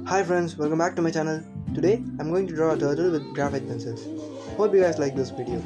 Hi friends, welcome back to my channel. Today I'm going to draw a turtle with graphite pencils. Hope you guys like this video.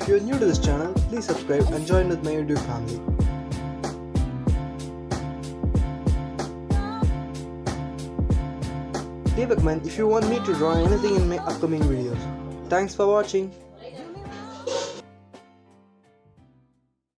If you are new to this channel, please subscribe and join with my YouTube family. Leave a comment if you want me to draw anything in my upcoming videos. Thanks for watching.